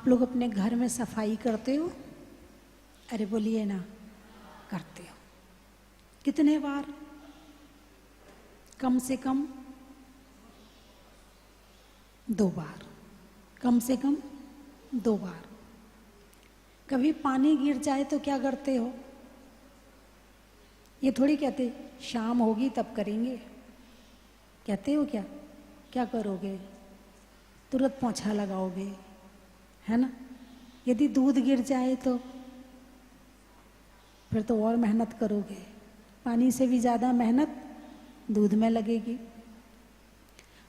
आप लोग अपने घर में सफाई करते हो? अरे बोलिए ना, करते हो। कितने बार? कम से कम 2 बार, कम से कम 2 बार। कभी पानी गिर जाए तो क्या करते हो? ये थोड़ी कहते शाम होगी तब करेंगे, कहते हो क्या? क्या करोगे? तुरंत पोंछा लगाओगे, है ना? यदि दूध गिर जाए तो फिर तो और मेहनत करोगे। पानी से भी ज़्यादा मेहनत दूध में लगेगी।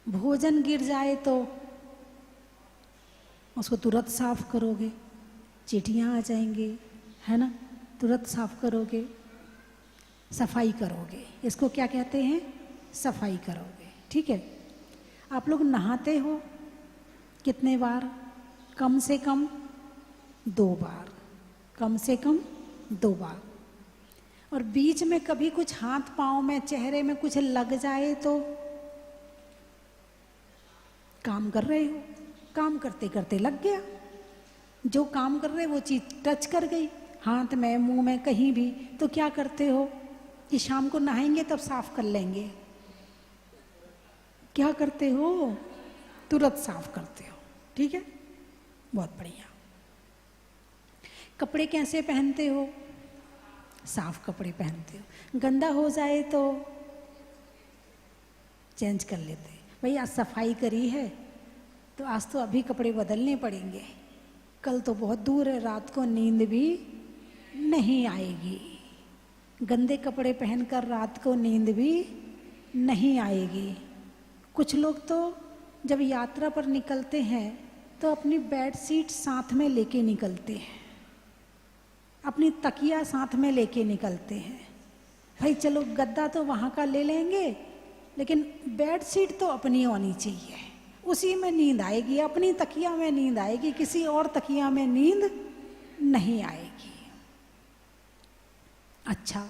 भोजन गिर जाए तो उसको तुरंत साफ करोगे, चींटियाँ आ जाएंगी, है ना? तुरंत साफ करोगे, सफाई करोगे। इसको क्या कहते हैं? सफाई करोगे, ठीक है। आप लोग नहाते हो कितने बार? कम से कम 2 बार, कम से कम 2 बार। और बीच में कभी कुछ हाथ पाँव में, चेहरे में कुछ लग जाए तो काम कर रहे हो, काम करते करते लग गया, जो काम कर रहे वो चीज़ टच कर गई हाथ में, मुंह में, कहीं भी, तो क्या करते हो कि शाम को नहाएंगे तब साफ कर लेंगे? क्या करते हो? तुरंत साफ करते हो, ठीक है, बहुत बढ़िया। कपड़े कैसे पहनते हो? साफ कपड़े पहनते हो। गंदा हो जाए तो चेंज कर लेते। भाई आज सफाई करी है तो आज तो अभी कपड़े बदलने पड़ेंगे, कल तो बहुत दूर है, रात को नींद भी नहीं आएगी। गंदे कपड़े पहनकर रात को नींद भी नहीं आएगी। कुछ लोग तो जब यात्रा पर निकलते हैं तो अपनी बेड शीट साथ में लेके निकलते हैं, अपनी तकिया साथ में लेके निकलते हैं। भाई चलो गद्दा तो वहाँ का ले लेंगे, लेकिन बेड शीट तो अपनी होनी चाहिए, उसी में नींद आएगी, अपनी तकिया में नींद आएगी, किसी और तकिया में नींद नहीं आएगी। अच्छा,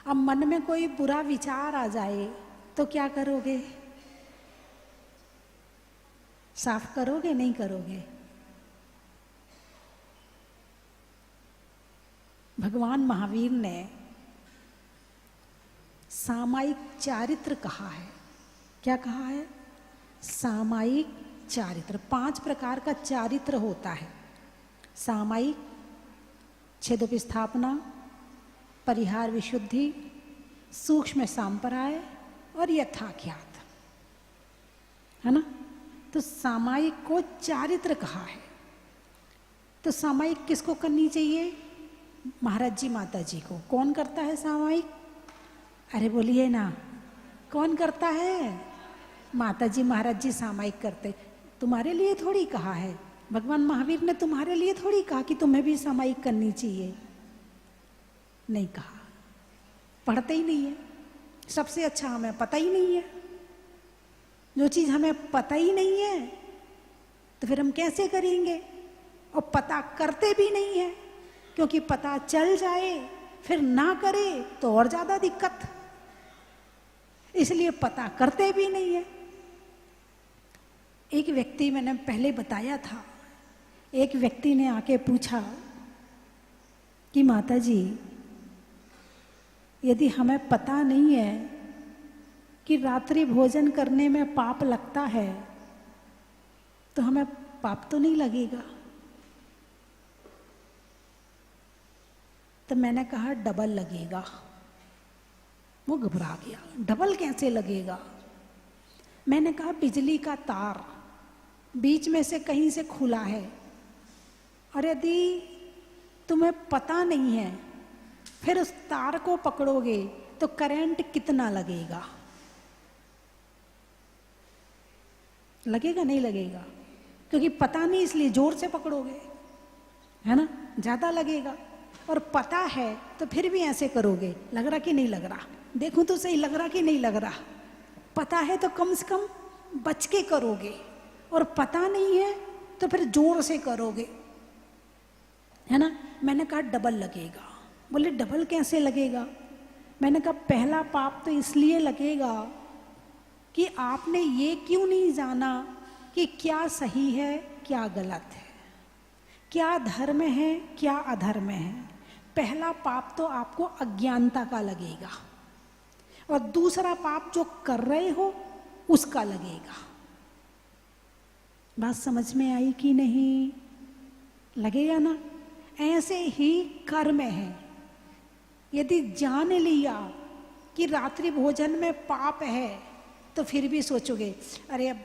अब मन में कोई बुरा विचार आ जाए तो क्या करोगे? साफ करोगे? नहीं करोगे? भगवान महावीर ने सामायिक चारित्र कहा है। क्या कहा है? सामायिक चारित्र। 5 प्रकार का चारित्र होता है। सामायिक, छेदोपस्थापना, परिहार विशुद्धि, सूक्ष्म सांपराय और यथाख्यात, है ना? तो सामायिक को चारित्र कहा है। तो सामायिक किसको करनी चाहिए? महाराज जी, माता जी को। कौन करता है सामायिक? अरे बोलिए ना, कौन करता है? माता जी, महाराज जी सामायिक करते। तुम्हारे लिए थोड़ी कहा है, भगवान महावीर ने तुम्हारे लिए थोड़ी कहा कि तुम्हें भी सामायिक करनी चाहिए, नहीं कहा। पढ़ते ही नहीं है। सबसे अच्छा हमें पता ही नहीं है। जो चीज़ हमें पता ही नहीं है तो फिर हम कैसे करेंगे? और पता करते भी नहीं है, क्योंकि पता चल जाए फिर ना करे तो और ज़्यादा दिक्कत, इसलिए पता करते भी नहीं है। एक व्यक्ति, मैंने पहले बताया था, एक व्यक्ति ने आके पूछा कि माता जी, यदि हमें पता नहीं है कि रात्रि भोजन करने में पाप लगता है तो हमें पाप तो नहीं लगेगा? तो मैंने कहा डबल लगेगा। वो घबरा गया, डबल कैसे लगेगा? मैंने कहा बिजली का तार बीच में से कहीं से खुला है, और यदि तुम्हें पता नहीं है फिर उस तार को पकड़ोगे तो करंट कितना लगेगा? लगेगा? नहीं लगेगा? क्योंकि पता नहीं, इसलिए जोर से पकड़ोगे, है ना? ज़्यादा लगेगा। और पता है तो फिर भी ऐसे करोगे, लग रहा कि नहीं लग रहा, देखूं तो सही लग रहा कि नहीं लग रहा। पता है तो कम से कम बच के करोगे, और पता नहीं है तो फिर जोर से करोगे, है ना? मैंने कहा डबल लगेगा। बोले डबल कैसे लगेगा? मैंने कहा पहला पाप तो इसलिए लगेगा कि आपने ये क्यों नहीं जाना कि क्या सही है क्या गलत है। क्या धर्म है क्या अधर्म है। पहला पाप तो आपको अज्ञानता का लगेगा और दूसरा पाप जो कर रहे हो उसका लगेगा। बात समझ में आई कि नहीं? लगेगा ना? ऐसे ही कर्म है। यदि जान लिया कि रात्रि भोजन में पाप है तो फिर भी सोचोगे अरे अब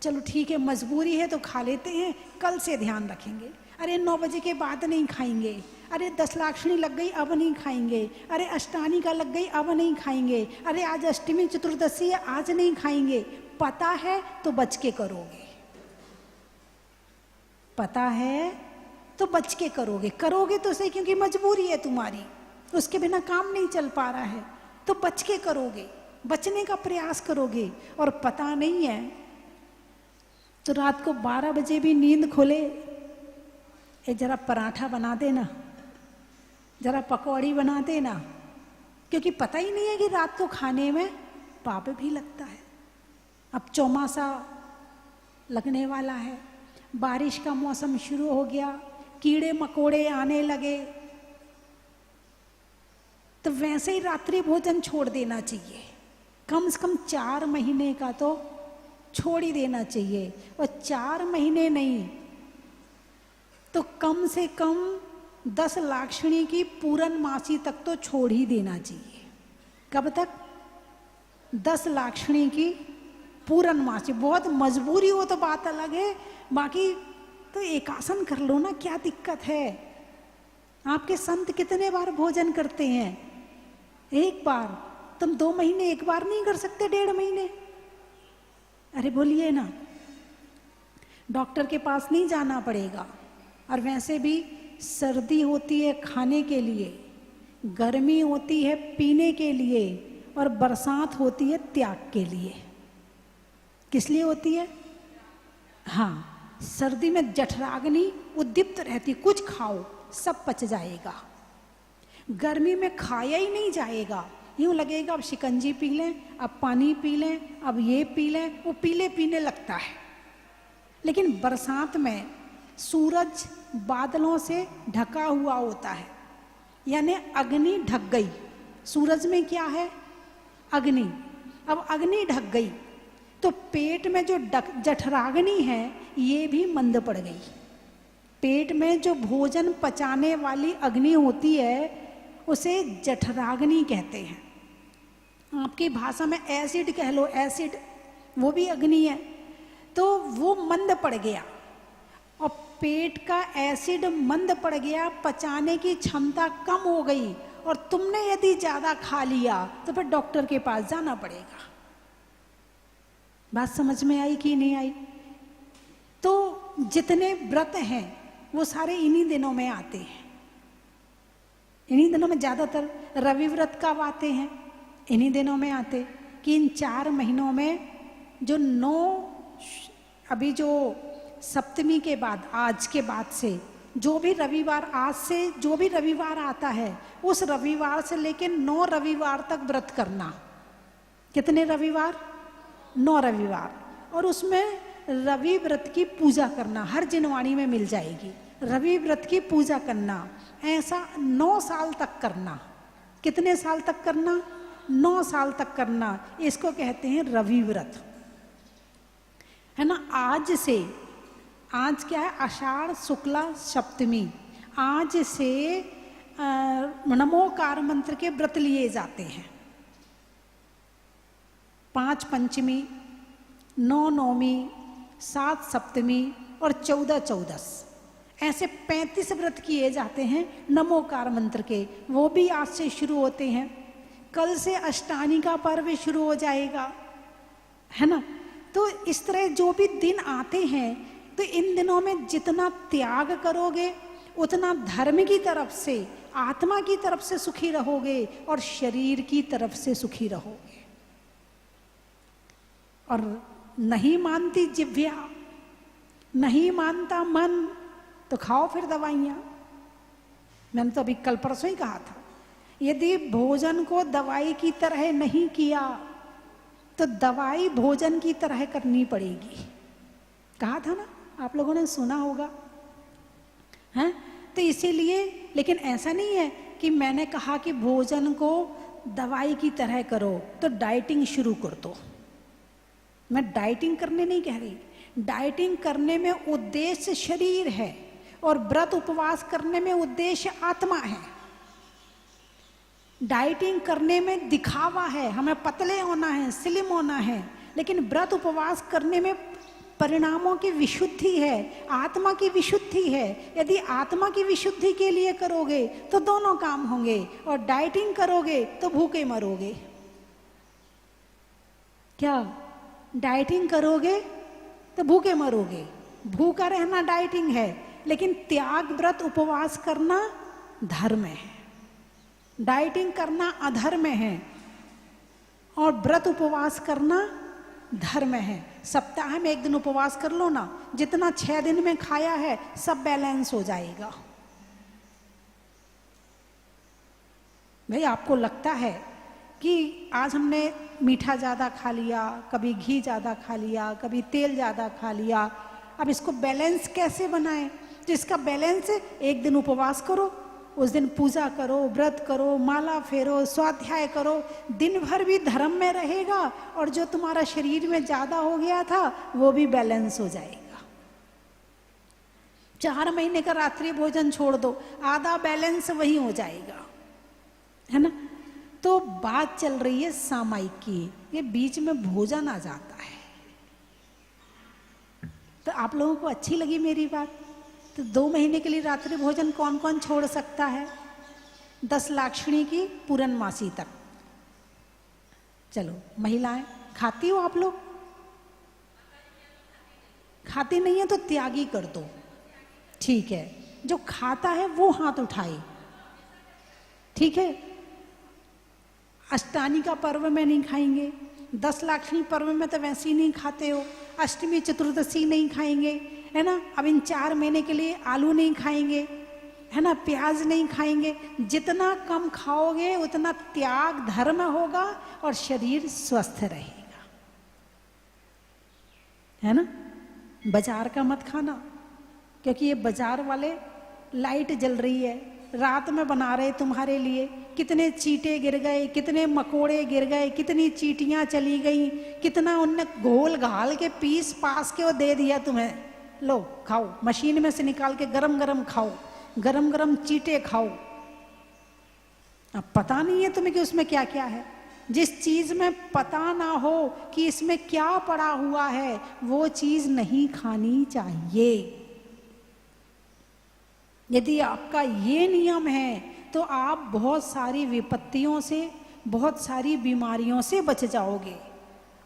चलो ठीक है, मजबूरी है तो खा लेते हैं, कल से ध्यान रखेंगे। अरे 9 बजे के बाद नहीं खाएंगे, अरे 10 लाक्षणी लग गई अब नहीं खाएंगे, अरे अष्टानी का लग गई अब नहीं खाएंगे, अरे आज अष्टमी चतुर्दशी है आज नहीं खाएंगे। पता है तो बच के करोगे, पता है तो बच के करोगे। करोगे तो सही, क्योंकि मजबूरी है तुम्हारी, उसके बिना काम नहीं चल पा रहा है, तो बच के करोगे, बचने का प्रयास करोगे। और पता नहीं है तो रात को 12 बजे भी नींद खोले, ये जरा पराठा बना देना, जरा पकौड़ी बना देना, क्योंकि पता ही नहीं है कि रात को खाने में पाप भी लगता है। अब चौमासा लगने वाला है, बारिश का मौसम शुरू हो गया, कीड़े मकोड़े आने लगे, तो वैसे ही रात्रि भोजन छोड़ देना चाहिए। कम से कम 4 महीने का तो छोड़ ही देना चाहिए, और 4 महीने नहीं तो कम से कम 10 लाक्षणी की पूर्णमासी तक तो छोड़ ही देना चाहिए। कब तक? 10 लाक्षणी की पूर्णमासी। बहुत मजबूरी हो तो बात अलग है, बाकी तो एकासन कर लो ना, क्या दिक्कत है। आपके संत कितने बार भोजन करते हैं? एक बार। तुम 2 महीने एक बार नहीं कर सकते? 1.5 महीने? अरे बोलिए ना। डॉक्टर के पास नहीं जाना पड़ेगा, और वैसे भी सर्दी होती है खाने के लिए, गर्मी होती है पीने के लिए, और बरसात होती है त्याग के लिए। किस लिए होती है? हाँ, सर्दी में जठराग्नि उद्दीप्त रहती, कुछ खाओ सब पच जाएगा। गर्मी में खाया ही नहीं जाएगा, यूं लगेगा अब शिकंजी पी लें, अब पानी पी लें, अब ये पी लें, वो पीले पीने लगता है। लेकिन बरसात में सूरज बादलों से ढका हुआ होता है, यानी अग्नि ढक गई। सूरज में क्या है? अग्नि। अब अग्नि ढक गई तो पेट में जो जठराग्नि है ये भी मंद पड़ गई। पेट में जो भोजन पचाने वाली अग्नि होती है उसे जठराग्नि कहते हैं। आपकी भाषा में एसिड कह लो, एसिड, वो भी अग्नि है। तो वो मंद पड़ गया, और पेट का एसिड मंद पड़ गया, पचाने की क्षमता कम हो गई, और तुमने यदि ज्यादा खा लिया तो फिर डॉक्टर के पास जाना पड़ेगा। बात समझ में आई कि नहीं आई? तो जितने व्रत हैं वो सारे इन्हीं दिनों में आते हैं। इन्हीं दिनों में ज्यादातर रवि व्रत कब आते हैं? इन्हीं दिनों में आते कि इन 4 महीनों में जो 9, अभी जो सप्तमी के बाद, आज के बाद से जो भी रविवार, आज से जो भी रविवार आता है उस रविवार से लेकर 9 रविवार तक व्रत करना। कितने रविवार? 9 रविवार। और उसमें रवि व्रत की पूजा करना, हर जिनवाणी में मिल जाएगी। रवि व्रत की पूजा करना, ऐसा 9 साल तक करना। कितने साल तक करना? 9 साल तक करना। इसको कहते हैं रवि व्रत, है ना। आज से, आज क्या है? आषाढ़ शुक्ला सप्तमी। आज से नमोकार मंत्र के व्रत लिए जाते हैं। 5 पंचमी, 9 नौमी, 7 सप्तमी और 14 चौदस, ऐसे 35 व्रत किए जाते हैं नमोकार मंत्र के। वो भी आज से शुरू होते हैं। कल से अष्टानी का पर्व शुरू हो जाएगा, है ना। तो इस तरह जो भी दिन आते हैं, तो इन दिनों में जितना त्याग करोगे उतना धर्म की तरफ से, आत्मा की तरफ से सुखी रहोगे और शरीर की तरफ से सुखी रहोगे। और नहीं मानती जिह्वा, नहीं मानता मन, तो खाओ फिर दवाइयाँ। मैंने तो अभी कल परसों ही कहा था, यदि भोजन को दवाई की तरह नहीं किया तो दवाई भोजन की तरह करनी पड़ेगी। कहा था ना, आप लोगों ने सुना होगा। हैं। तो इसीलिए, लेकिन ऐसा नहीं है कि मैंने कहा कि भोजन को दवाई की तरह करो तो डाइटिंग शुरू कर दो। मैं डाइटिंग करने नहीं कह रही, डाइटिंग करने में उद्देश्य शरीर है और व्रत उपवास करने में उद्देश्य आत्मा है। डाइटिंग करने में दिखावा है, हमें पतले होना है, स्लिम होना है, लेकिन व्रत उपवास करने में परिणामों की विशुद्धि है, आत्मा की विशुद्धि है। यदि आत्मा की विशुद्धि के लिए करोगे तो दोनों काम होंगे, और डाइटिंग करोगे तो भूखे मरोगे। क्या डाइटिंग करोगे तो भूखे मरोगे? भूखा रहना डाइटिंग है, लेकिन त्याग व्रत उपवास करना धर्म है। डाइटिंग करना अधर्म है और व्रत उपवास करना धर्म है। सप्ताह में 1 दिन उपवास कर लो ना, जितना 6 दिन में खाया है सब बैलेंस हो जाएगा। भाई आपको लगता है कि आज हमने मीठा ज़्यादा खा लिया, कभी घी ज़्यादा खा लिया, कभी तेल ज़्यादा खा लिया, अब इसको बैलेंस कैसे बनाएं? तो इसका बैलेंस है, 1 दिन उपवास करो, उस दिन पूजा करो, व्रत करो, माला फेरो, स्वाध्याय करो, दिन भर भी धर्म में रहेगा, और जो तुम्हारा शरीर में ज़्यादा हो गया था वो भी बैलेंस हो जाएगा। 4 महीने का रात्रि भोजन छोड़ दो, आधा बैलेंस वही हो जाएगा, है ना। तो बात चल रही है सामायिक की, ये बीच में भोजन आ जाता है। तो आप लोगों को अच्छी लगी मेरी बात? तो 2 महीने के लिए रात्रि भोजन कौन कौन छोड़ सकता है? 10 लाक्षणी की पूर्णमासी तक। चलो महिलाएं, खाती हो आप लोग? खाती नहीं है तो त्यागी कर दो, ठीक है। जो खाता है वो हाथ उठाए, ठीक है। अष्टानी का पर्व में नहीं खाएंगे, 10 लाक्षणी पर्व में तो वैसे ही नहीं खाते हो, अष्टमी चतुर्दशी नहीं खाएंगे, है ना। अब इन 4 महीने के लिए आलू नहीं खाएंगे, है ना, प्याज नहीं खाएंगे। जितना कम खाओगे उतना त्याग धर्म होगा और शरीर स्वस्थ रहेगा, है ना। बाजार का मत खाना, क्योंकि ये बाजार वाले लाइट जल रही है, रात में बना रहे तुम्हारे लिए, कितने चींटे गिर गए, कितने मकोड़े गिर गए, कितनी चींटियां चली गई, कितना उनने घोल घाल के पीस पास के वो दे दिया तुम्हें, लो खाओ, मशीन में से निकाल के गरम गरम खाओ, गरम गरम चींटे खाओ। अब पता नहीं है तुम्हें कि उसमें क्या क्या है। जिस चीज में पता ना हो कि इसमें क्या पड़ा हुआ है वो चीज नहीं खानी चाहिए। यदि आपका ये नियम है तो आप बहुत सारी विपत्तियों से, बहुत सारी बीमारियों से बच जाओगे।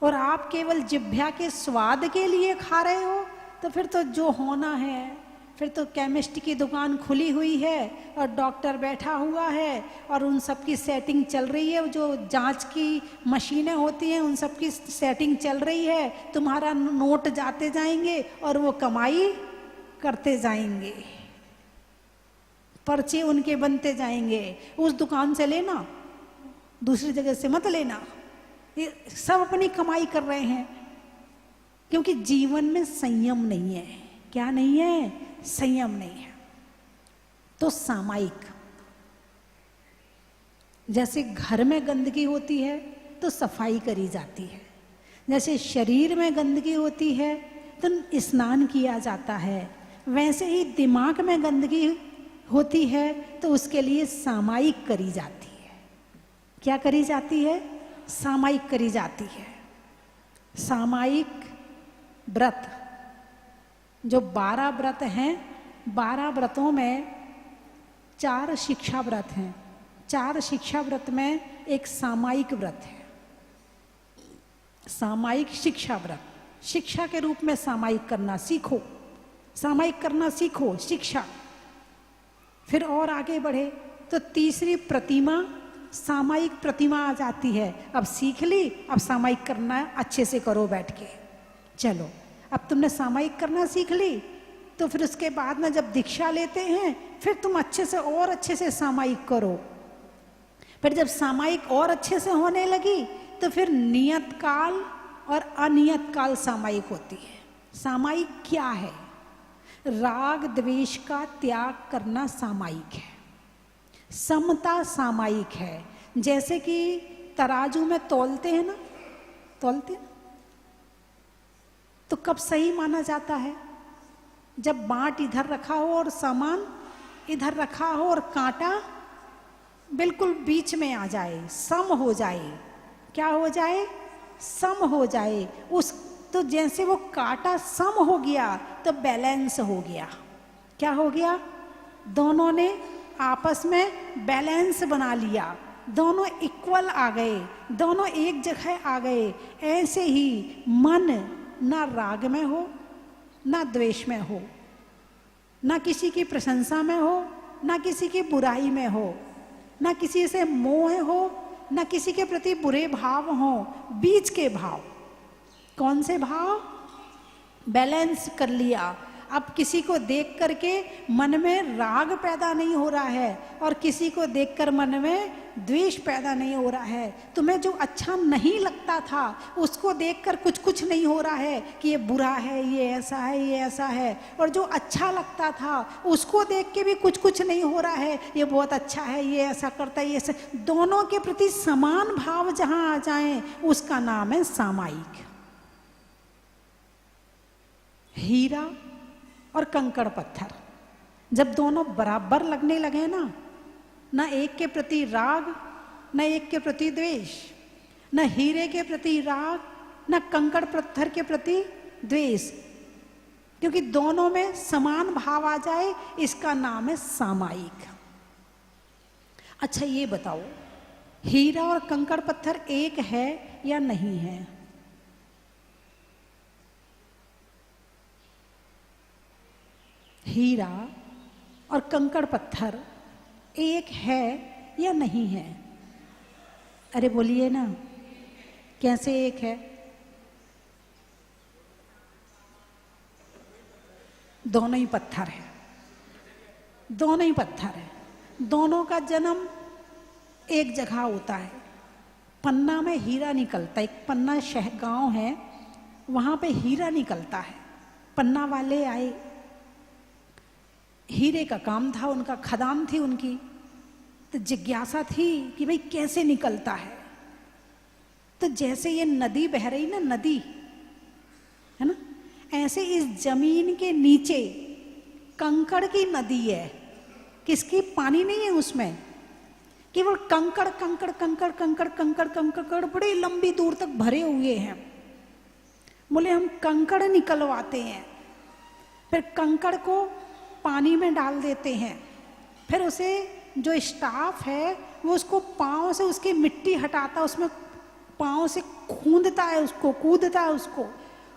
और आप केवल जिह्वा के स्वाद के लिए खा रहे हो तो फिर तो जो होना है, फिर तो केमिस्ट की दुकान खुली हुई है और डॉक्टर बैठा हुआ है और उन सब की सेटिंग चल रही है, जो जांच की मशीनें होती हैं उन सब की सेटिंग चल रही है। तुम्हारा नोट जाते जाएंगे और वो कमाई करते जाएंगे, पर्चे उनके बनते जाएंगे। उस दुकान से लेना, दूसरी जगह से मत लेना, ये सब अपनी कमाई कर रहे हैं, क्योंकि जीवन में संयम नहीं है। क्या नहीं है? संयम नहीं है। तो सामायिक, जैसे घर में गंदगी होती है तो सफाई करी जाती है, जैसे शरीर में गंदगी होती है तो स्नान किया जाता है, वैसे ही दिमाग में गंदगी होती है तो उसके लिए सामायिक करी जाती है। क्या करी जाती है? सामायिक करी जाती है। सामायिक व्रत, जो 12 व्रत हैं, 12 व्रतों में 4 शिक्षा व्रत हैं। 4 शिक्षा व्रत में एक सामायिक व्रत है। सामायिक शिक्षा व्रत, शिक्षा के रूप में सामायिक करना सीखो, सामायिक करना सीखो, शिक्षा। फिर और आगे बढ़े तो तीसरी प्रतिमा, सामायिक प्रतिमा आ जाती है। अब सीख ली, अब सामायिक करना है, अच्छे से करो बैठ के। चलो, अब तुमने सामायिक करना सीख ली तो फिर उसके बाद में जब दीक्षा लेते हैं फिर तुम अच्छे से और अच्छे से सामायिक करो। फिर जब सामायिक और अच्छे से होने लगी तो फिर नियत काल और अनियत काल सामायिक होती है। सामायिक क्या है? राग द्वेष का त्याग करना सामायिक है, समता सामायिक है। जैसे कि तराजू में तौलते हैं ना, तौलते हैं, तो कब सही माना जाता है? जब बांट इधर रखा हो और सामान इधर रखा हो और कांटा बिल्कुल बीच में आ जाए, सम हो जाए। क्या हो जाए? सम हो जाए। उस तो जैसे वो कांटा सम हो गया तो बैलेंस हो गया। क्या हो गया? दोनों ने आपस में बैलेंस बना लिया, दोनों इक्वल आ गए, दोनों एक जगह आ गए। ऐसे ही मन ना राग में हो ना द्वेष में हो, ना किसी की प्रशंसा में हो ना किसी की बुराई में हो, ना किसी से मोह हो ना किसी के प्रति बुरे भाव हो, बीच के भाव। कौन से भाव? बैलेंस कर लिया। अब किसी को देख करके मन में राग पैदा नहीं हो रहा है और किसी को देखकर मन में द्वेष पैदा नहीं हो रहा है। तुम्हें जो अच्छा नहीं लगता था उसको देखकर कुछ कुछ नहीं हो रहा है कि ये बुरा है, ये ऐसा है, ये ऐसा है। और जो अच्छा लगता था उसको देख के भी कुछ कुछ नहीं हो रहा है, ये बहुत अच्छा है, ये ऐसा करता है, ये ऐसा। दोनों के प्रति समान भाव जहां आ जाएं उसका नाम है सामायिक। हीरा और कंकड़ पत्थर जब दोनों बराबर लगने लगे ना एक के प्रति राग न एक के प्रति द्वेष, न हीरे के प्रति राग न कंकड़ पत्थर के प्रति द्वेष, क्योंकि दोनों में समान भाव आ जाए, इसका नाम है सामायिक। अच्छा ये बताओ, हीरा और कंकड़ पत्थर एक है या नहीं है? हीरा और कंकड़ पत्थर एक है या नहीं है? अरे बोलिए ना, कैसे एक है? दोनों ही पत्थर है, दोनों ही पत्थर है। दोनों का जन्म एक जगह होता है। पन्ना में हीरा निकलता है, एक पन्ना शहर गांव है, वहां पे हीरा निकलता है। पन्ना वाले आए, हीरे का काम था, उनका खदान थी उनकी, तो जिज्ञासा थी कि भाई कैसे निकलता है। तो जैसे ये नदी बह रही ना, नदी है ना, ऐसे इस जमीन के नीचे कंकड़ की नदी है। किसकी? पानी नहीं है उसमें, केवल कंकड़ कंकड़ कंकड़ कंकड़ कंकड़ कंकड़ बड़ी लंबी दूर तक भरे हुए हैं। बोले हम कंकड़ निकलवाते हैं, फिर कंकड़ को पानी में डाल देते हैं, फिर उसे जो स्टाफ है वो उसको पाँव से उसकी मिट्टी हटाता, उसमें पाँव से खूंदता है उसको, कूदता है उसको।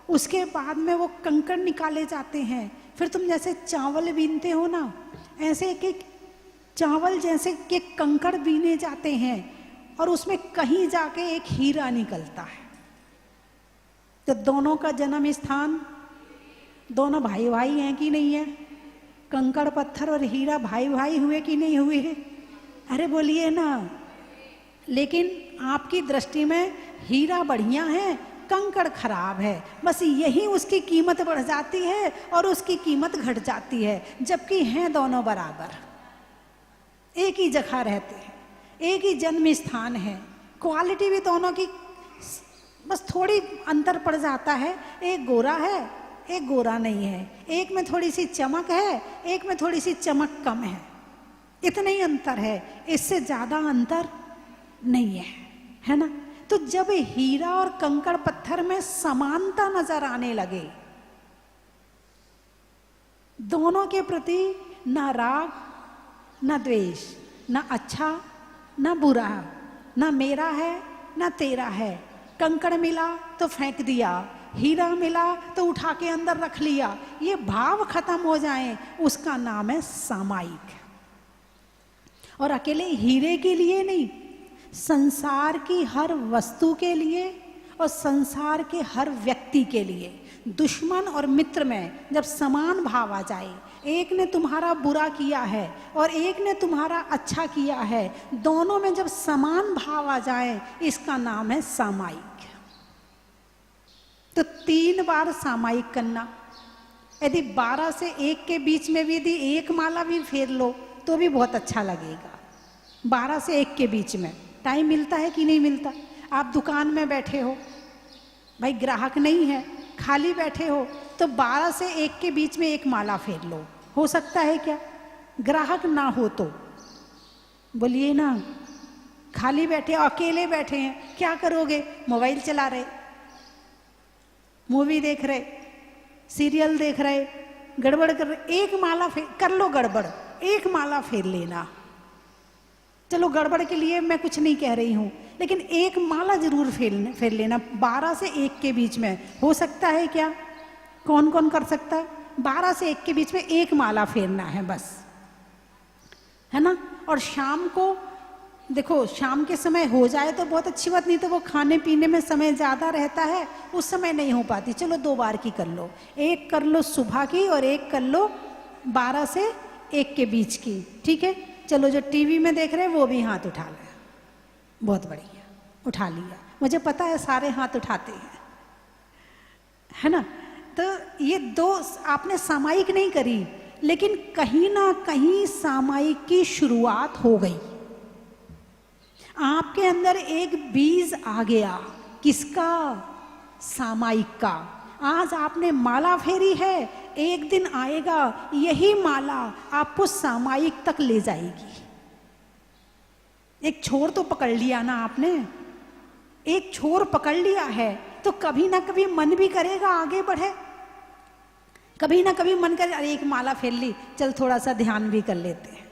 उसके बाद में वो कंकड़ निकाले जाते हैं। फिर तुम जैसे चावल बीनते हो ना, ऐसे एक एक चावल जैसे के कंकड़ बीने जाते हैं और उसमें कहीं जाके एक हीरा निकलता है। तो दोनों का जन्म स्थान, दोनों भाई भाई हैं कि नहीं है? कंकड़ पत्थर और हीरा भाई भाई हुए कि नहीं हुए? अरे बोलिए ना। लेकिन आपकी दृष्टि में हीरा बढ़िया है, कंकड़ खराब है, बस यही उसकी कीमत बढ़ जाती है और उसकी कीमत घट जाती है, जबकि हैं दोनों बराबर, एक ही जगह रहते हैं, एक ही जन्म स्थान है। क्वालिटी भी दोनों की बस थोड़ी अंतर पड़ जाता है। एक गोरा है, एक गोरा नहीं है, एक में थोड़ी सी चमक है, एक में थोड़ी सी चमक कम है, इतना ही अंतर है, इससे ज्यादा अंतर नहीं है ना। तो जब हीरा और कंकड़ पत्थर में समानता नजर आने लगे, दोनों के प्रति ना राग ना द्वेष, ना अच्छा ना बुरा, ना मेरा है ना तेरा है। कंकड़ मिला तो फेंक दिया, हीरा मिला तो उठा के अंदर रख लिया, ये भाव खत्म हो जाए, उसका नाम है सामायिक। और अकेले हीरे के लिए नहीं, संसार की हर वस्तु के लिए और संसार के हर व्यक्ति के लिए, दुश्मन और मित्र में जब समान भाव आ जाए, एक ने तुम्हारा बुरा किया है और एक ने तुम्हारा अच्छा किया है, दोनों में जब समान भाव आ जाए, इसका नाम है सामायिक। तो 3 बार सामायिक करना, यदि 12 से 1 के बीच में भी यदि एक माला भी फेर लो तो भी बहुत अच्छा लगेगा। 12 से 1 के बीच में टाइम मिलता है कि नहीं मिलता? आप दुकान में बैठे हो, भाई ग्राहक नहीं है, खाली बैठे हो, तो 12 से 1 के बीच में एक माला फेर लो। हो सकता है क्या? ग्राहक ना हो तो बोलिए ना। खाली बैठे, अकेले बैठे हैं, क्या करोगे? मोबाइल चला रहे, मूवी देख रहे, सीरियल देख रहे, गड़बड़ कर रहे, एक माला फेर कर लो, गड़बड़ एक माला फेर लेना। चलो गड़बड़ के लिए मैं कुछ नहीं कह रही हूं, लेकिन एक माला जरूर फेर लेना 12 से 1 के बीच में। हो सकता है क्या? कौन कौन कर सकता है? 12 से 1 के बीच में एक माला फेरना है बस, है ना। और शाम को देखो, शाम के समय हो जाए तो बहुत अच्छी बात, नहीं तो वो खाने पीने में समय ज़्यादा रहता है, उस समय नहीं हो पाती। चलो 2 बार की कर लो, एक कर लो सुबह की और एक कर लो 12 से 1 के बीच की, ठीक है। चलो जो टीवी में देख रहे हैं वो भी हाथ उठा लिया, बहुत बढ़िया, उठा लिया। मुझे पता है सारे हाथ उठाते हैं, है ना। तो ये 2 आपने सामायिक नहीं करी, लेकिन कहीं ना कहीं सामायिक की शुरुआत हो गई। आपके अंदर एक बीज आ गया, किसका? सामायिक का। आज आपने माला फेरी है, एक दिन आएगा यही माला आपको सामायिक तक ले जाएगी। एक छोर तो पकड़ लिया ना आपने, एक छोर पकड़ लिया है तो कभी ना कभी मन भी करेगा आगे बढ़े, कभी ना कभी मन करे अरे एक माला फेर ली, चल थोड़ा सा ध्यान भी कर लेते हैं,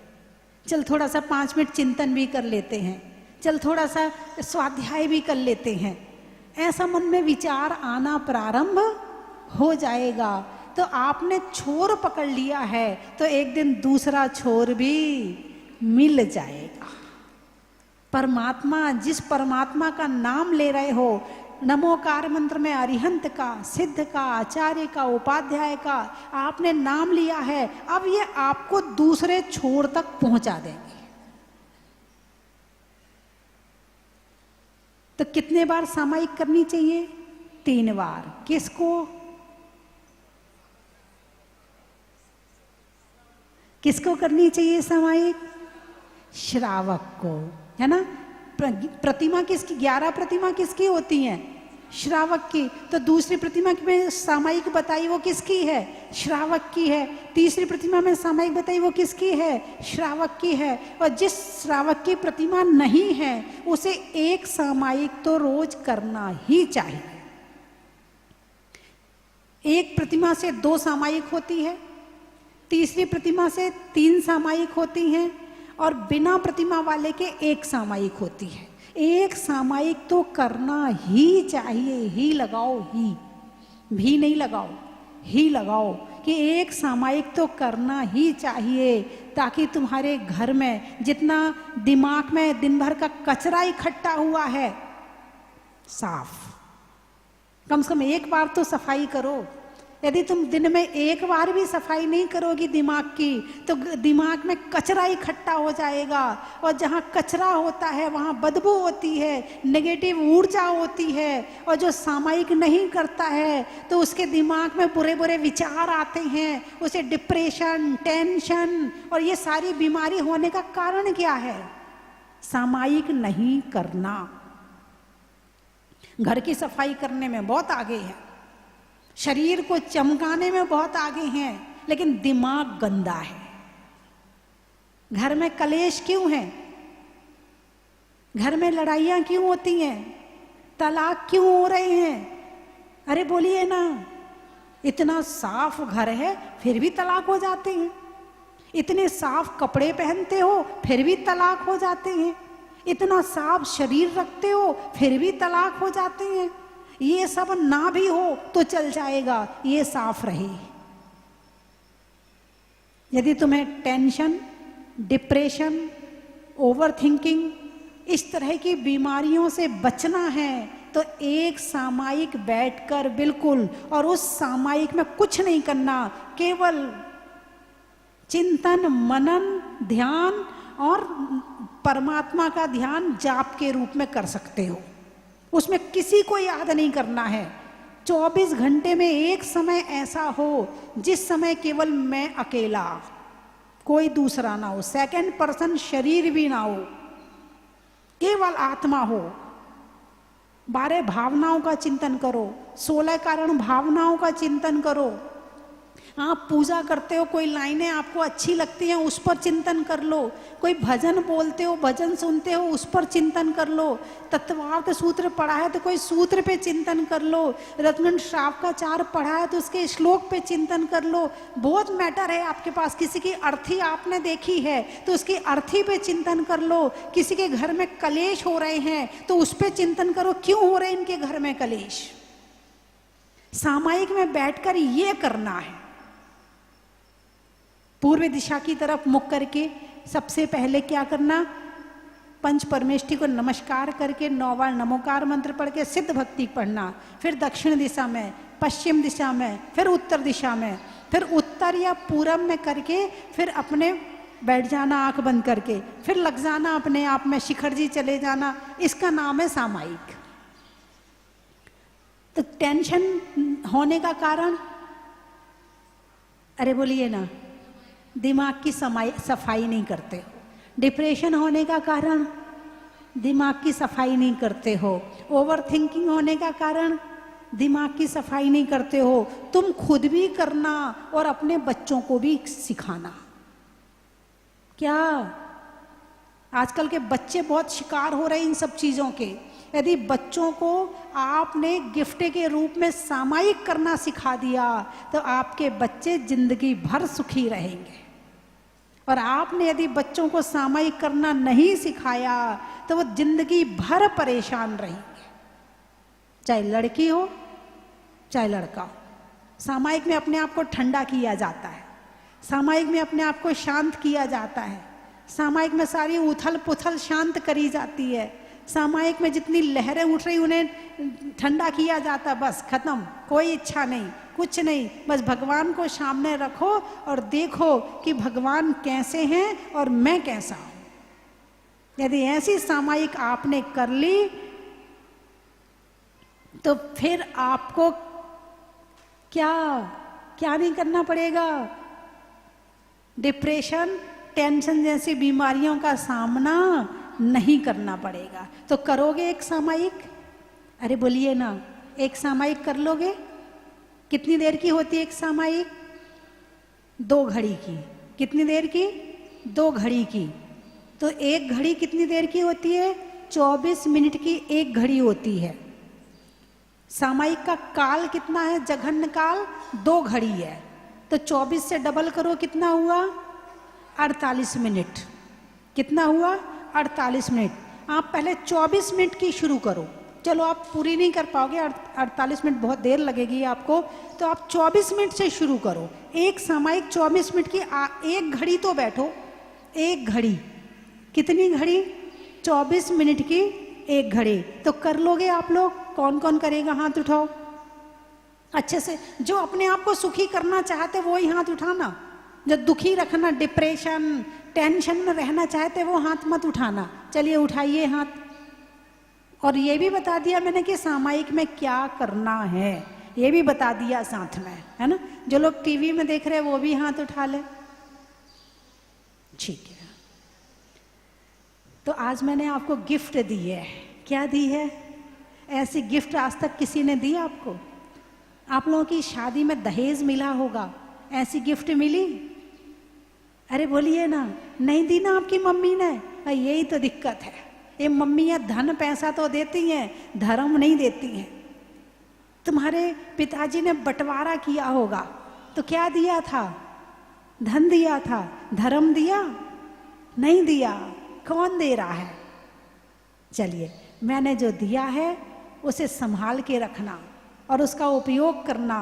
चल थोड़ा सा 5 मिनट चिंतन भी कर लेते हैं, चल थोड़ा सा स्वाध्याय भी कर लेते हैं। ऐसा मन में विचार आना प्रारंभ हो जाएगा। तो आपने छोर पकड़ लिया है तो एक दिन दूसरा छोर भी मिल जाएगा। परमात्मा, जिस परमात्मा का नाम ले रहे हो, नमोकार मंत्र में अरिहंत का, सिद्ध का, आचार्य का, उपाध्याय का आपने नाम लिया है, अब ये आपको दूसरे छोर तक पहुंचा देंगे। तो कितने बार सामायिक करनी चाहिए? 3 बार। किसको? किसको करनी चाहिए सामायिक? श्रावक को, है ना। प्रतिमा किसकी? 11 प्रतिमा किसकी होती हैं? श्रावक की। तो दूसरी प्रतिमा में सामायिक बताई वो किसकी है? श्रावक की है। तीसरी प्रतिमा में सामायिक बताई वो किसकी है? श्रावक की है। और जिस श्रावक की प्रतिमा नहीं है उसे एक सामायिक तो रोज करना ही चाहिए। एक प्रतिमा से 2 सामायिक होती है, तीसरी प्रतिमा से 3 सामायिक होती हैं, और बिना प्रतिमा वाले के 1 सामायिक होती है। एक सामायिक तो करना ही चाहिए, ही लगाओ, ही भी नहीं लगाओ, ही लगाओ कि एक सामायिक तो करना ही चाहिए, ताकि तुम्हारे घर में जितना दिमाग में दिन भर का कचरा इकट्ठा हुआ है, साफ, कम से कम एक बार तो सफाई करो। यदि तुम दिन में एक बार भी सफाई नहीं करोगी दिमाग की, तो दिमाग में कचरा इकट्ठा हो जाएगा, और जहाँ कचरा होता है वहाँ बदबू होती है, नेगेटिव ऊर्जा होती है। और जो सामायिक नहीं करता है तो उसके दिमाग में बुरे बुरे विचार आते हैं, उसे डिप्रेशन, टेंशन और ये सारी बीमारी होने का कारण क्या है? सामायिक नहीं करना। घर की सफाई करने में बहुत आगे है, शरीर को चमकाने में बहुत आगे हैं, लेकिन दिमाग गंदा है। घर में कलेश क्यों है? घर में लड़ाइयां क्यों होती हैं? तलाक क्यों हो रहे हैं? अरे बोलिए ना, इतना साफ घर है फिर भी तलाक हो जाते हैं, इतने साफ कपड़े पहनते हो फिर भी तलाक हो जाते हैं, इतना साफ शरीर रखते हो फिर भी तलाक हो जाते हैं। ये सब ना भी हो तो चल जाएगा, ये साफ रहे। यदि तुम्हें टेंशन, डिप्रेशन, ओवर थिंकिंग, इस तरह की बीमारियों से बचना है तो एक सामायिक बैठकर बिल्कुल, और उस सामायिक में कुछ नहीं करना, केवल चिंतन, मनन, ध्यान और परमात्मा का ध्यान जाप के रूप में कर सकते हो। उसमें किसी को याद नहीं करना है, 24 घंटे में एक समय ऐसा हो जिस समय केवल मैं अकेला, कोई दूसरा ना हो, सेकंड पर्सन शरीर भी ना हो, केवल आत्मा हो। 12 भावनाओं का चिंतन करो, 16 कारण भावनाओं का चिंतन करो। आप पूजा करते हो, कोई लाइनें आपको अच्छी लगती हैं, उस पर चिंतन कर लो। कोई भजन बोलते हो, भजन सुनते हो, उस पर चिंतन कर लो। तत्वार्थ सूत्र पढ़ा है तो कोई सूत्र पे चिंतन कर लो। रत्नंद श्रावकाचार्य पढ़ा है तो उसके श्लोक पे चिंतन कर लो। बहुत मैटर है आपके पास। किसी की अर्थी आपने देखी है तो उसकी अर्थी पे चिंतन कर लो। किसी के घर में कलेश हो रहे हैं तो उस पर चिंतन करो, क्यों हो रहे हैं इनके घर में कलेश। सामायिक में बैठकर ये करना है। पूर्व दिशा की तरफ मुख करके सबसे पहले क्या करना, पंच परमेष्ठी को नमस्कार करके 9 बार नमोकार मंत्र पढ़ के सिद्ध भक्ति पढ़ना। फिर दक्षिण दिशा में, पश्चिम दिशा में, फिर उत्तर दिशा में, फिर उत्तर या पूरब में करके फिर अपने बैठ जाना आंख बंद करके, फिर लग जाना अपने आप में, शिखर जी चले जाना। इसका नाम है सामायिक। तो टेंशन होने का कारण, अरे बोलिए ना, दिमाग की सफाई नहीं करते हो। डिप्रेशन होने का कारण, दिमाग की सफाई नहीं करते हो। ओवर थिंकिंग होने का कारण, दिमाग की सफाई नहीं करते हो। तुम खुद भी करना और अपने बच्चों को भी सिखाना। क्या आजकल के बच्चे बहुत शिकार हो रहे हैं इन सब चीजों के। यदि बच्चों को आपने गिफ्ट के रूप में सामायिक करना सिखा दिया तो आपके बच्चे जिंदगी भर सुखी रहेंगे। और आपने यदि बच्चों को सामायिक करना नहीं सिखाया तो वो जिंदगी भर परेशान रहेंगे, चाहे लड़की हो चाहे लड़का हो। सामायिक में अपने आप को ठंडा किया जाता है, सामायिक में अपने आप को शांत किया जाता है, सामायिक में सारी उथल पुथल शांत करी जाती है। सामायिक में जितनी लहरें उठ रही उन्हें ठंडा किया जाता, बस खत्म, कोई इच्छा नहीं, कुछ नहीं। बस भगवान को सामने रखो और देखो कि भगवान कैसे हैं और मैं कैसा हूं। यदि ऐसी सामायिक आपने कर ली तो फिर आपको क्या क्या नहीं करना पड़ेगा, डिप्रेशन, टेंशन जैसी बीमारियों का सामना नहीं करना पड़ेगा। तो करोगे एक सामायिक? अरे बोलिए ना, एक सामायिक कर लोगे? कितनी देर की होती है एक सामायिक? 2 घड़ी की। कितनी देर की? 2 घड़ी की। तो एक घड़ी कितनी देर की होती है? 24 मिनट की एक घड़ी होती है। सामायिक का काल कितना है? जघन्य काल 2 घड़ी है। तो 24 से डबल करो, कितना हुआ? 48 मिनट। कितना हुआ? 48 मिनट। आप पहले 24 मिनट की शुरू करो। चलो आप पूरी नहीं कर पाओगे, 48 मिनट बहुत देर लगेगी आपको, तो आप 24 मिनट से शुरू करो। एक सामायिक 24 मिनट की, एक घड़ी तो बैठो। एक घड़ी, कितनी घड़ी? 24 मिनट की एक घड़ी। तो कर लोगे आप लोग? कौन कौन करेगा? हाथ उठाओ अच्छे से। जो अपने आप को सुखी करना चाहते वो ही हाथ उठाना। जो दुखी रखना, डिप्रेशन, टेंशन में रहना चाहते वो हाथ मत उठाना। चलिए उठाइए हाथ। और ये भी बता दिया मैंने कि सामायिक में क्या करना है, ये भी बता दिया साथ में, है ना। जो लोग टीवी में देख रहे हैं वो भी हाथ उठा ले। ठीक है, तो आज मैंने आपको गिफ्ट दी है। क्या दी है? ऐसी गिफ्ट आज तक किसी ने दी आपको? आप लोगों की शादी में दहेज मिला होगा, ऐसी गिफ्ट मिली? अरे बोलिए ना, नहीं दी ना आपकी मम्मी ने? यही तो दिक्कत है। ये मम्मियाँ धन पैसा तो देती हैं, धर्म नहीं देती हैं। तुम्हारे पिताजी ने बंटवारा किया होगा तो क्या दिया था? धन दिया था, धर्म दिया नहीं दिया? कौन दे रहा है? चलिए, मैंने जो दिया है उसे संभाल के रखना और उसका उपयोग करना।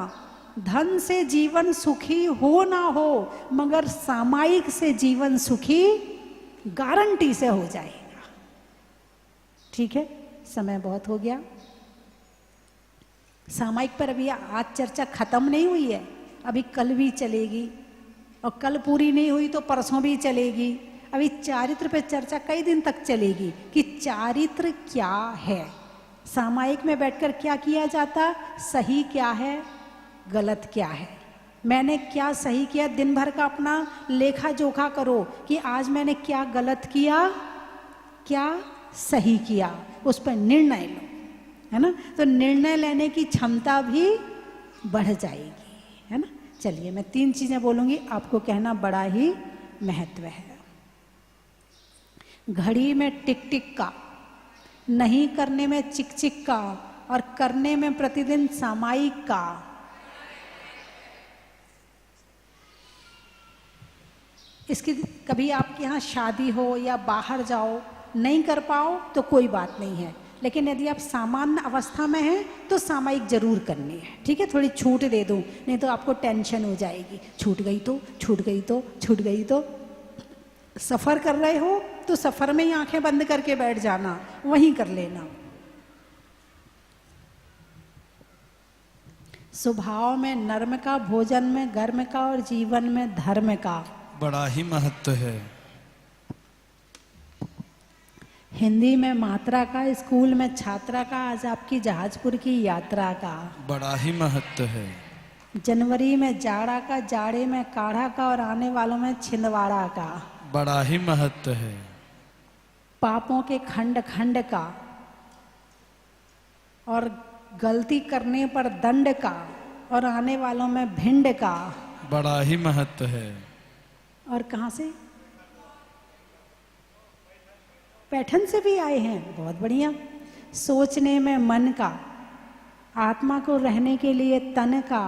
धन से जीवन सुखी हो ना हो, मगर सामायिक से जीवन सुखी गारंटी से हो जाएगा। ठीक है, समय बहुत हो गया। सामायिक पर अभी आज चर्चा खत्म नहीं हुई है, अभी कल भी चलेगी, और कल पूरी नहीं हुई तो परसों भी चलेगी। अभी चारित्र पे चर्चा कई दिन तक चलेगी कि चारित्र क्या है, सामायिक में बैठकर क्या किया जाता, सही क्या है गलत क्या है, मैंने क्या सही किया, दिन भर का अपना लेखा जोखा करो कि आज मैंने क्या गलत किया क्या सही किया, उस पर निर्णय लो, है ना। तो निर्णय लेने की क्षमता भी बढ़ जाएगी, है ना। चलिए मैं 3 चीजें बोलूंगी, आपको कहना बड़ा ही महत्व है। घड़ी में टिक टिक का, नहीं करने में चिक चिक का, और करने में प्रतिदिन सामायिक का। इसकी कभी आपके यहाँ शादी हो या बाहर जाओ, नहीं कर पाओ तो कोई बात नहीं है, लेकिन यदि आप सामान्य अवस्था में हैं तो सामायिक जरूर करनी है, ठीक है। थोड़ी छूट दे दूं, नहीं तो आपको टेंशन हो जाएगी, छूट गई तो छूट गई तो छूट गई तो। सफर कर रहे हो तो सफर में ही आंखें बंद करके बैठ जाना, वहीं कर लेना। स्वभाव में नर्म का, भोजन में गर्म का, और जीवन में धर्म का बड़ा ही महत्व है। हिंदी में मात्रा का, स्कूल में छात्रा का, आज आपकी जहाजपुर की यात्रा का बड़ा ही महत्व है। जनवरी में जाड़ा का, जाड़े में काढ़ा का, और आने वालों में छिंदवाड़ा का बड़ा ही महत्व है। पापों के खंड खंड का, और गलती करने पर दंड का, और आने वालों में भिंड का बड़ा ही महत्व है। और कहाँ से, पैठन से भी आए हैं, बहुत बढ़िया। सोचने में मन का, आत्मा को रहने के लिए तन का,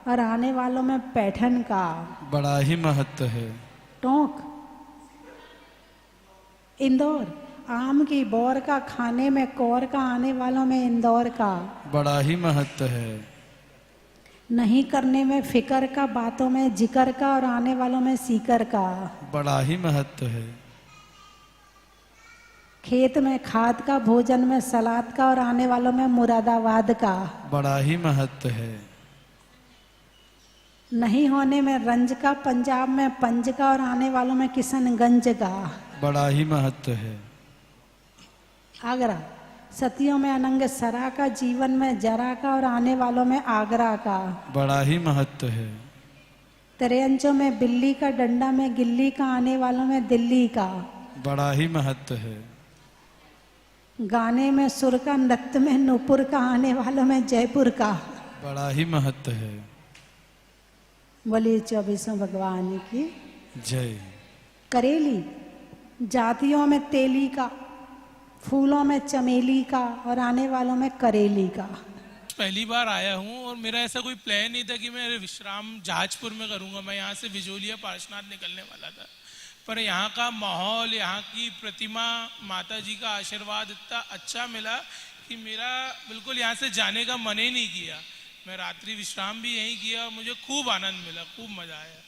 और आने वालों में पैठन का बड़ा ही महत्व है। टोंक इंदौर, आम की बौर का, खाने में कौर का, आने वालों में इंदौर का बड़ा ही महत्व है। नहीं करने में फिकर का, बातों में जिक्र का, और आने वालों में सीकर का बड़ा ही महत्व है। खेत में खाद का, भोजन में सलाद का, और आने वालों में मुरादाबाद का बड़ा ही महत्व है। नहीं होने में रंज का, पंजाब में पंज का, और आने वालों में किशनगंज का बड़ा ही महत्व है। आगरा, सतियों में अनंग सरा का, जीवन में जरा का, और आने वालों में आगरा का बड़ा ही महत्व है। त्रियंचों में बिल्ली का, डंडा में गिल्ली का, आने वालों में दिल्ली का बड़ा ही महत्व है। गाने में सुर का, नृत्य में नूपुर का, आने वालों में जयपुर का बड़ा ही महत्व है। बोलिए 24 भगवान की जय। करेली, जातियों में तेली का, फूलों में चमेली का, और आने वालों में करेली का। पहली बार आया हूँ और मेरा ऐसा कोई प्लान नहीं था कि मैं विश्राम जहाजपुर में करूँगा। मैं यहाँ से बिजोलिया पार्श्वनाथ निकलने वाला था, पर यहाँ का माहौल, यहाँ की प्रतिमा, माता जी का आशीर्वाद इतना अच्छा मिला कि मेरा बिल्कुल यहाँ से जाने का मन ही नहीं किया। मैं रात्रि विश्राम भी यहीं किया और मुझे खूब आनंद मिला, खूब मजा आया।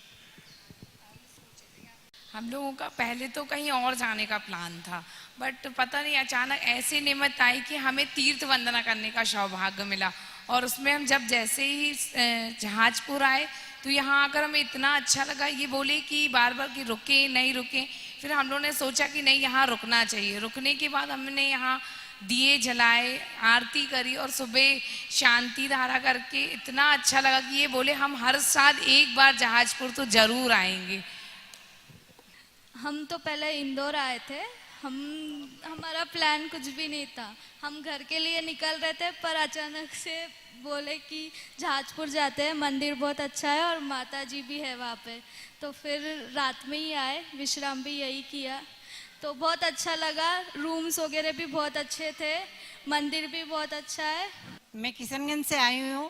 हम लोगों का पहले तो कहीं और जाने का प्लान था, बट पता नहीं अचानक ऐसे निमित्त आई कि हमें तीर्थ वंदना करने का सौभाग्य मिला, और उसमें हम जब जैसे ही जहाजपुर आए तो यहाँ आकर हमें इतना अच्छा लगा। ये बोले कि बार बार कि रुके नहीं रुके, फिर हम लोगों ने सोचा कि नहीं यहाँ रुकना चाहिए। रुकने के बाद हमने यहाँ दिए जलाए, आरती करी, और सुबह शांति धारा करके इतना अच्छा लगा कि ये बोले हम हर साल एक बार जहाजपुर तो जरूर आएंगे। हम तो पहले इंदौर आए थे, हमारा प्लान कुछ भी नहीं था। हम घर के लिए निकल रहे थे, पर अचानक से बोले कि जहाजपुर जाते हैं, मंदिर बहुत अच्छा है और माता जी भी है वहाँ पे। तो फिर रात में ही आए, विश्राम भी यही किया, तो बहुत अच्छा लगा। रूम्स वगैरह भी बहुत अच्छे थे, मंदिर भी बहुत अच्छा है। मैं किशनगंज से आई हूँ,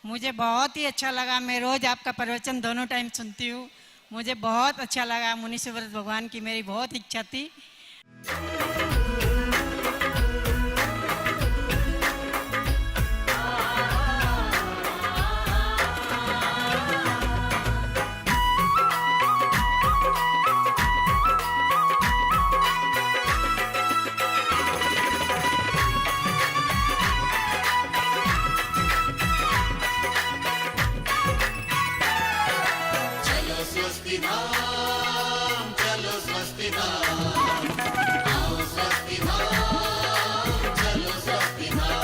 मुझे बहुत ही अच्छा लगा। मैं रोज़ आपका प्रवचन दोनों टाइम सुनती हूँ, मुझे बहुत अच्छा लगा। मुनि सुव्रत भगवान की मेरी बहुत इच्छा थी। आओ स्वस्ति धाम, चलो स्वस्ति धाम।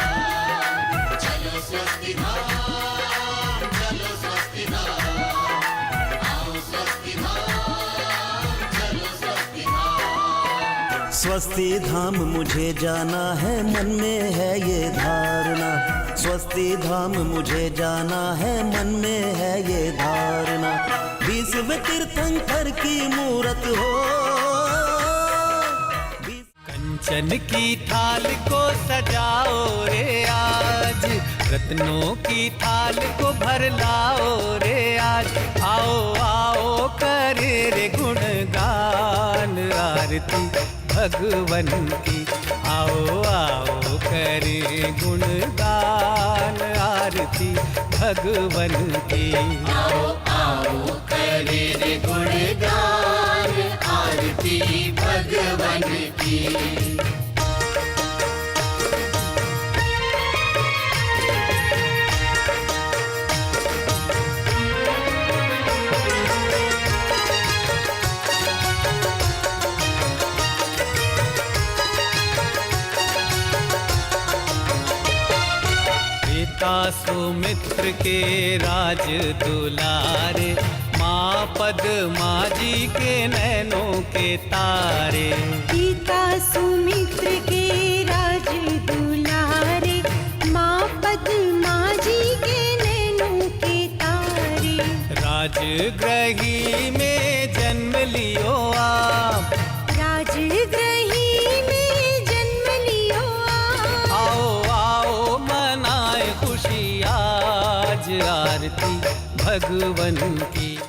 स्वस्ति धाम मुझे जाना है, मन में है ये धारणा। स्वस्ति धाम मुझे जाना है, मन में है ये धारणा। 20वें तीर्थंकर की मूरत हो। कंचन की थाल को सजाओ रे आज, रत्नों की थाल को भर लाओ रे आज। आओ आओ करे रे गुणगान आरती भगवन की। आओ आओ करे गुणगान आरती भगवन की। आओ आओ करे रे गुणगान आरती भगवन की। सुमित्र के राज दुलारे, माँ पद्मा जी के नैनों के तारे। पिता सुमित्र के राज दुलारे, माँ पद्मा जी के नैनों के तारे। राजगृही में जन्म लियो आप, राजगृही में जन्म लियो आप। आओ आओ मनाए खुशी आज आरती भगवन की।